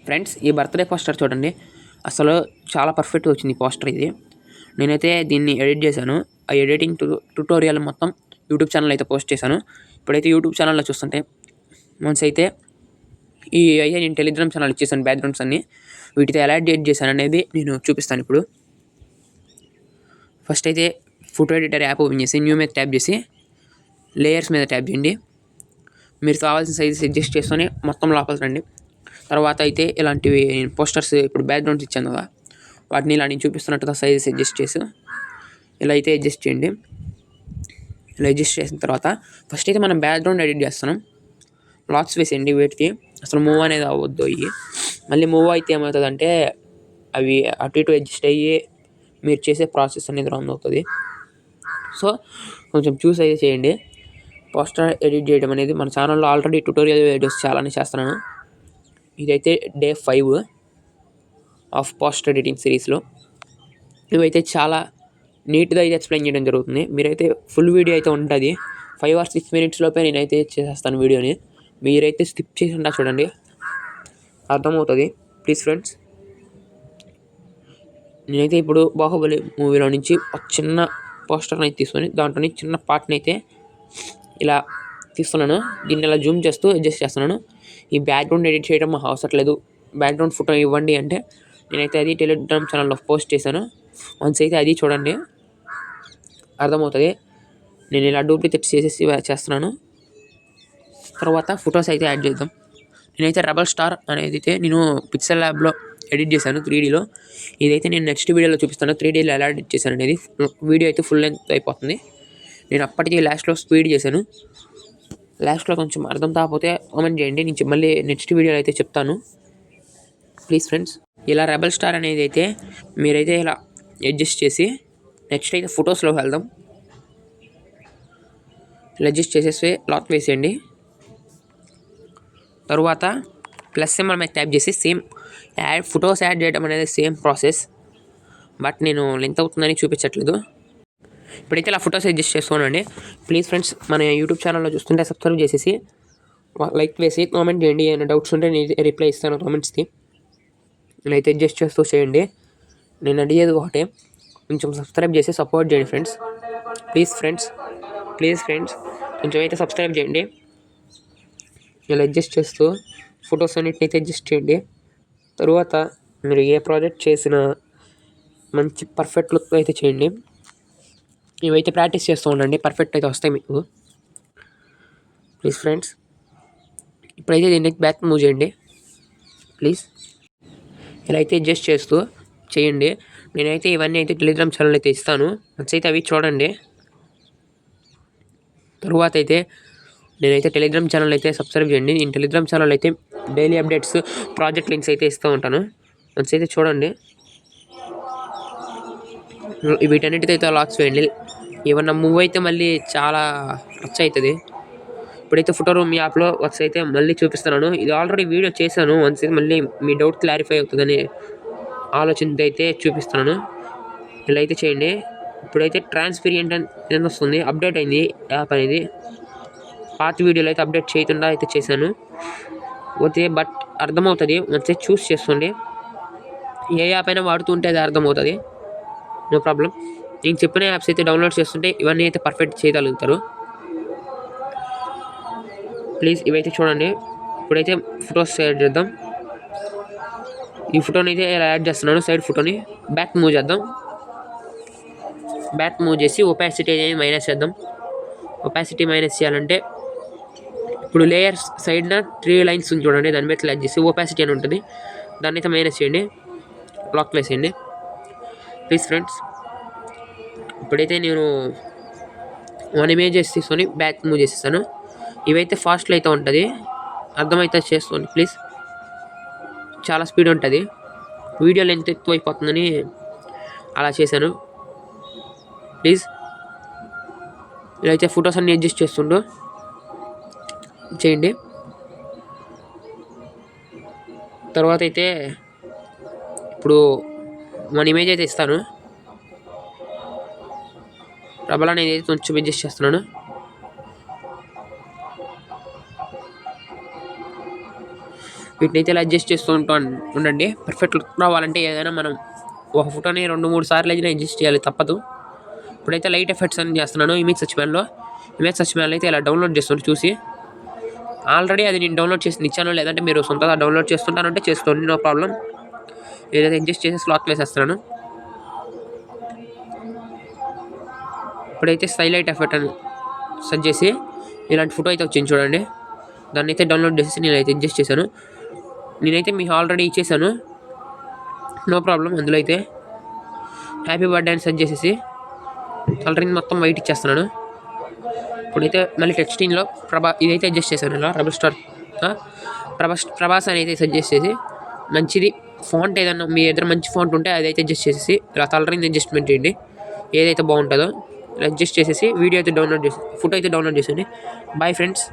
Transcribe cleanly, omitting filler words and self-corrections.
Friends ఈ birthday poster చూడండి, అసలు చాలా పర్ఫెక్ట్గా వచ్చింది ఈ పోస్టర్. ఇది నేనైతే దీన్ని ఎడిట్ చేశాను. ఆ ఎడిటింగ్ ట్యూటోరియల్ మొత్తం యూట్యూబ్ ఛానల్ అయితే పోస్ట్ చేశాను. ఇప్పుడైతే యూట్యూబ్ ఛానల్లో చూస్తుంటే వన్స్ అయితే నేను టెలిగ్రామ్ ఛానల్ ఇచ్చేసాను. బ్యాక్గ్రౌండ్స్ అన్ని వీటితో ఎలా ఎడిట్ చేశాను అనేది నేను చూపిస్తాను. ఇప్పుడు ఫస్ట్ అయితే ఫోటో ఎడిటర్ యాప్ ఓపెన్ చేసి న్యూ మీద ట్యాప్ చేసి లేయర్స్ మీద ట్యాప్ చేయండి. మీరు కావాల్సిన సైజెస్ అడ్జస్ట్ చేసుకొని మొత్తం లోపల రండి. తర్వాత అయితే ఇలాంటివి పోస్టర్స్ ఇప్పుడు బ్యాక్గ్రౌండ్స్ ఇచ్చాను కదా, వాటిని ఇలా నేను చూపిస్తున్నట్టుగా సైజెస్ అడ్జస్ట్ చేసి ఇలా అయితే అడ్జస్ట్ చేయండి. ఇలా అడ్జస్ట్ చేసిన తర్వాత ఫస్ట్ అయితే మనం బ్యాక్గ్రౌండ్ ఎడిట్ చేస్తున్నాం. లాక్స్ వేసేయండి వీటికి, అసలు మూవ్ అనేది అవ్వద్దు. అయ్యి మళ్ళీ మూవ్ అయితే ఏమవుతుందంటే అవి అటు ఇటు అడ్జస్ట్ అయ్యి మీరు చేసే ప్రాసెస్ అనేది రన్ అవుతుంది. సో కొంచెం చూస్ అయితే చేయండి. పోస్టర్ ఎడిట్ చేయడం అనేది మన ఛానల్లో ఆల్రెడీ ట్యూటోరియల్ వీడియోస్ చాలానే చేస్తున్నాను. ఇదైతే డే 5 ఆఫ్ పోస్టర్ ఎడిటింగ్ సిరీస్లో. ఇవైతే చాలా నీట్గా అయితే ఎక్స్ప్లెయిన్ చేయడం జరుగుతుంది. మీరైతే ఫుల్ వీడియో అయితే ఉంటుంది, 5 or 6 minutes లోపే నేనైతే చేసేస్తాను వీడియోని. మీరైతే స్కిప్ చేయకుండా చూడండి, అర్థమవుతుంది. ప్లీజ్ ఫ్రెండ్స్, నేనైతే ఇప్పుడు బాహుబలి మూవీలో నుంచి ఒక చిన్న పోస్టర్ని అయితే తీసుకొని దాంట్లో చిన్న పార్ట్ని అయితే ఇలా తీస్తున్నాను. దీన్ని ఇలా జూమ్ చేస్తూ అడ్జస్ట్ చేస్తున్నాను. ఈ బ్యాక్గ్రౌండ్ ఎడిట్ చేయడం మాకు అవసరం లేదు, బ్యాక్గ్రౌండ్ ఫోటో ఇవ్వండి అంటే నేనైతే అది టెలిగ్రామ్ ఛానల్లో పోస్ట్ చేశాను. వన్స్ అయితే అది చూడండి, అర్థమవుతుంది. నేను ఇలా డూప్లికేట్ చేసేసి చేస్తున్నాను. తర్వాత ఫొటోస్ అయితే యాడ్ చేద్దాం. నేనైతే రెబల్ స్టార్ అనేది అయితే నేను పిక్సెల్ ల్యాబ్లో ఎడిట్ చేశాను 3Dలో. ఇదైతే నేను నెక్స్ట్ వీడియోలో చూపిస్తాను 3Dలో ఎలా ఎడిట్ చేశాను అనేది. వీడియో అయితే ఫుల్ లెంత్ అయిపోతుంది. నేను అప్పటికి లాస్ట్లో స్పీడ్ చేశాను. లాస్ట్లో కొంచెం అర్థం కాకపోతే కామెంట్ చేయండి, నేను మళ్ళీ నెక్స్ట్ వీడియోలో అయితే చెప్తాను. ప్లీజ్ ఫ్రెండ్స్, ఇలా రెబల్ స్టార్ అనేది అయితే మీరైతే ఇలా అడ్జస్ట్ చేసి నెక్స్ట్ అయితే ఫొటోస్లోకి వెళ్దాం. ఇలా అడ్జస్ట్ చేసేసి లాక్ వేసేయండి. తరువాత ప్లస్ సింబల్ మీద ట్యాప్ చేసి సేమ్ ఫొటోస్ యాడ్ చేయడం అనేది సేమ్ ప్రాసెస్, బట్ నేను లెంత్ అవుతుందని చూపించట్లేదు. ఇప్పుడైతే ఇలా ఫొటోస్ అడ్జస్ట్ చేసుకోనండి. ప్లీజ్ ఫ్రెండ్స్, మన యూట్యూబ్ ఛానల్లో చూస్తుంటే సబ్స్క్రైబ్ చేసేసి లైక్ వేసి కామెంట్ చేయండి. ఏమైనా డౌట్స్ ఉంటే నేను రిప్లై ఇస్తాను కామెంట్స్కి. నేనైతే అడ్జస్ట్ చేస్తూ చేయండి. నేను అడిగేది ఒకటే, కొంచెం సబ్స్క్రైబ్ చేసి సపోర్ట్ చేయండి ఫ్రెండ్స్. ప్లీజ్ ఫ్రెండ్స్ కొంచెం అయితే సబ్స్క్రైబ్ చేయండి. ఇలా అడ్జస్ట్ చేస్తూ ఫొటోస్ అన్నిటిని అయితే అడ్జస్ట్ చేయండి. తరువాత మీరు ఏ ప్రాజెక్ట్ చేసినా మంచి పర్ఫెక్ట్ లుక్ అయితే చేయండి. ఇవైతే ప్రాక్టీస్ చేస్తూ ఉండండి, పర్ఫెక్ట్ అయితే వస్తాయి మీకు. ప్లీజ్ ఫ్రెండ్స్, ఇప్పుడైతే దీన్ని బ్యాక్ మూవ్ చేయండి ప్లీజ్. ఇలా అయితే అడ్జస్ట్ చేస్తూ చేయండి. నేనైతే ఇవన్నీ అయితే టెలిగ్రామ్ ఛానల్ అయితే ఇస్తాను, అయితే అవి చూడండి. తరువాత అయితే నేనైతే టెలిగ్రామ్ ఛానల్ అయితే సబ్స్క్రైబ్ చేయండి. నేను టెలిగ్రామ్ ఛానల్ అయితే డైలీ అప్డేట్స్, ప్రాజెక్ట్ లింక్స్ అయితే ఇస్తూ ఉంటాను, అయితే చూడండి. వీటన్నిటితో అయితే లాక్స్ వేయండి. ఏమన్నా మూవ్ అయితే మళ్ళీ చాలా ఖర్చు అవుతుంది. ఇప్పుడైతే ఫోటో రూమ్ యాప్లో వన్స్ అయితే మళ్ళీ చూపిస్తున్నాను. ఇది ఆల్రెడీ వీడియో చేశాను, వన్స్ అయితే మళ్ళీ మీ డౌట్ క్లారిఫై అవుతుందని ఆలోచనతో అయితే చూపిస్తున్నాను. ఇలా అయితే చేయండి. ఇప్పుడైతే ట్రాన్స్పీరెంట్ అని వస్తుంది, అప్డేట్ అయింది యాప్ అనేది. పాత వీడియోలో అయితే అప్డేట్ చేయకుండా అయితే చేశాను, ఓకే, బట్ అర్థమవుతుంది. వన్స్ చూస్ చేసుకోండి. ఏ యాప్ అయినా వాడుతుంటే అది అర్థమవుతుంది, నో ప్రాబ్లం. నేను చెప్పిన యాప్స్ అయితే డౌన్లోడ్ చేస్తుంటే ఇవన్నీ అయితే పర్ఫెక్ట్ చేయగలుగుతారు. ప్లీజ్ ఇవైతే చూడండి. ఇప్పుడైతే ఫొటోస్ యాడ్ చేద్దాం. ఈ ఫోటోని అయితే ఇలా యాడ్ చేస్తున్నాను, సైడ్ ఫోటోని. బ్యాక్ మూవ్ చేద్దాం. బ్యాక్ మూవ్ చేసి ఒపాసిటీ అనేది మైనస్ చేద్దాం. ఒపాసిటీ మైనస్ చేయాలంటే ఇప్పుడు లేయర్స్ సైడ్న 3 lines ఉంది చూడండి, దాని మీద క్లిక్ చేసి ఒపాసిటీ అని ఉంటుంది, దాన్ని అయితే మైనస్ చేయండి, లాక్ వేసేయండి. ప్లీజ్ ఫ్రెండ్స్, ఇప్పుడైతే నేను 1 image తీసుకొని బ్యాక్ మూవ్ చేసేస్తాను. ఇవైతే ఫాస్ట్లో అయితే ఉంటుంది, అర్థమైతే చేసుకోండి ప్లీజ్. చాలా స్పీడ్ ఉంటుంది, వీడియో లెంత్ ఎక్కువ అయిపోతుందని అలా చేశాను. ప్లీజ్ ఇలా అయితే ఫొటోస్ అన్ని అడ్జస్ట్ చేస్తుండో చేయండి. తర్వాత అయితే ఇప్పుడు 1 image అయితే ఇస్తాను. రబల్ అనేది కొంచెం అడ్జస్ట్ చేస్తున్నాను. వీటిని అయితే ఇలా అడ్జస్ట్ చేస్తూ ఉండండి. పర్ఫెక్ట్ లుక్ రావాలంటే ఏదైనా మనం ఒక ఫోటోని 2-3 సార్లు అయితే అడ్జస్ట్ చేయాలి, తప్పదు. ఇప్పుడైతే లైట్ ఎఫెక్ట్స్ అని చేస్తున్నాను ఇమేజ్ సర్చ్ మ్యాన్లో. ఇమేజ్ సర్చ్ మ్యాన్లో అయితే ఇలా డౌన్లోడ్ చేస్తాను చూసి. ఆల్రెడీ అది నేను డౌన్లోడ్ చేసి ఇచ్చాను, లేదంటే మీరు సొంతగా డౌన్లోడ్ చేస్తుంటానంటే చేసుకోండి, నో ప్రాబ్లం. నేనైతే అడ్జస్ట్ చేసి స్లాట్ వేసేస్తున్నాను. ఇప్పుడైతే స్కైలైట్ ఎఫెక్ట్ అని సెర్చ్ చేసి ఇలాంటి ఫోటో అయితే వచ్చింది చూడండి. దాన్ని అయితే డౌన్లోడ్ చేసి నేనైతే అడ్జస్ట్ చేశాను. నేనైతే మీకు ఆల్రెడీ ఇచ్చేసాను, నో ప్రాబ్లం. అందులో అయితే హ్యాపీ బర్త్డే అని సెర్చ్ చేసేసి కలరింగ్ మొత్తం వైట్ ఇచ్చేస్తున్నాను. ఇప్పుడైతే మళ్ళీ టెక్స్టింగ్లో ఇదైతే అడ్జస్ట్ చేశాను. ఇలా రెబల్ స్టార్ ప్రభాస్ అని అయితే సజెస్ట్ చేసి మంచిది ఫాంట్ ఏదన్నా మీ దగ్గర మంచి ఫాంట్ ఉంటే అదైతే అడ్జస్ట్ చేసేసి ఇలా కలరింగ్ అడ్జస్ట్మెంట్ చేయండి, ఏదైతే బాగుంటుందో ఇలా అడ్జస్ట్ చేసేసి వీడియో అయితే డౌన్లోడ్ చేసి ఫోటో అయితే డౌన్లోడ్ చేసేయండి. Bye friends.